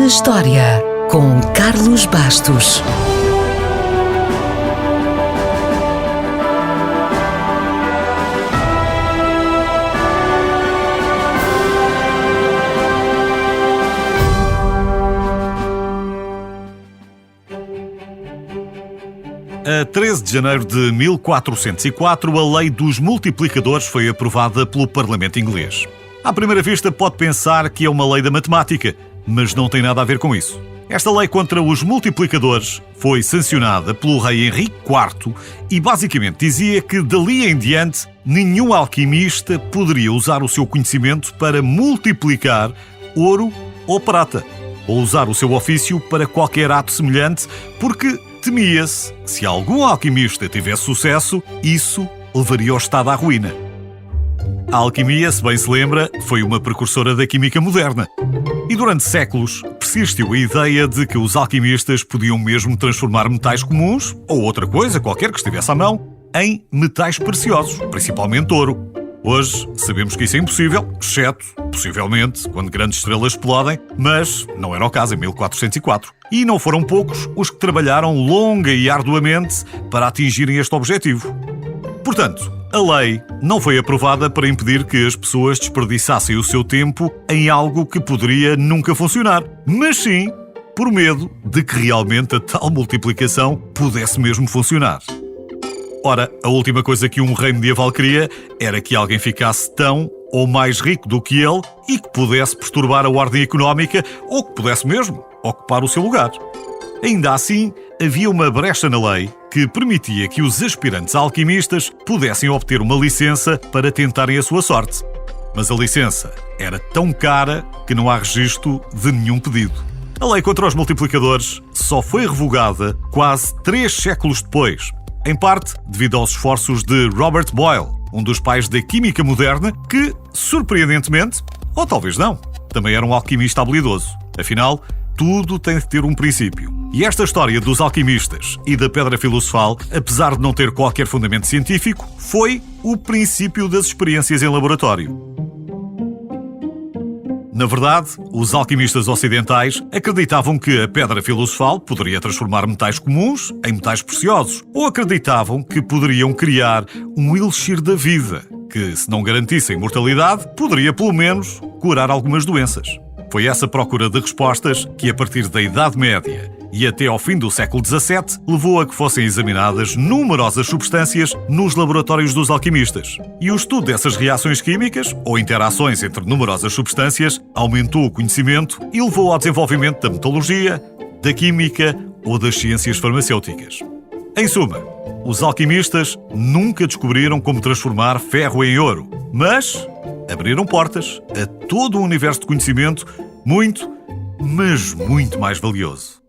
na História, com Carlos Bastos. A 13 de janeiro de 1404, a Lei dos Multiplicadores foi aprovada pelo Parlamento inglês. À primeira vista pode pensar que é uma lei da matemática, mas não tem nada a ver com isso. Esta lei contra os multiplicadores foi sancionada pelo rei Henrique IV e basicamente dizia que dali em diante nenhum alquimista poderia usar o seu conhecimento para multiplicar ouro ou prata, ou usar o seu ofício para qualquer ato semelhante, porque temia-se que se algum alquimista tivesse sucesso, isso levaria o Estado à ruína. A alquimia, se bem se lembra, foi uma precursora da química moderna. E durante séculos persistiu a ideia de que os alquimistas podiam mesmo transformar metais comuns, ou outra coisa qualquer que estivesse à mão, em metais preciosos, principalmente ouro. Hoje sabemos que isso é impossível, exceto, possivelmente, quando grandes estrelas explodem, mas não era o caso em 1404. E não foram poucos os que trabalharam longa e arduamente para atingirem este objetivo. Portanto, a lei não foi aprovada para impedir que as pessoas desperdiçassem o seu tempo em algo que poderia nunca funcionar, mas sim por medo de que realmente a tal multiplicação pudesse mesmo funcionar. Ora, a última coisa que um rei medieval queria era que alguém ficasse tão ou mais rico do que ele e que pudesse perturbar a ordem económica ou que pudesse mesmo ocupar o seu lugar. Ainda assim, havia uma brecha na lei que permitia que os aspirantes alquimistas pudessem obter uma licença para tentarem a sua sorte. Mas a licença era tão cara que não há registro de nenhum pedido. A lei contra os multiplicadores só foi revogada quase 3 séculos depois, em parte devido aos esforços de Robert Boyle, um dos pais da química moderna, que, surpreendentemente, ou talvez não, também era um alquimista habilidoso. Afinal, tudo tem de ter um princípio. E esta história dos alquimistas e da pedra filosofal, apesar de não ter qualquer fundamento científico, foi o princípio das experiências em laboratório. Na verdade, os alquimistas ocidentais acreditavam que a pedra filosofal poderia transformar metais comuns em metais preciosos, ou acreditavam que poderiam criar um elixir da vida, que, se não garantisse a imortalidade, poderia pelo menos curar algumas doenças. Foi essa procura de respostas que, a partir da Idade Média e até ao fim do século XVII, levou a que fossem examinadas numerosas substâncias nos laboratórios dos alquimistas. E o estudo dessas reações químicas, ou interações entre numerosas substâncias, aumentou o conhecimento e levou ao desenvolvimento da metalogia, da química ou das ciências farmacêuticas. Em suma, os alquimistas nunca descobriram como transformar ferro em ouro, mas abriram portas a todo um universo de conhecimento muito, mas muito mais valioso.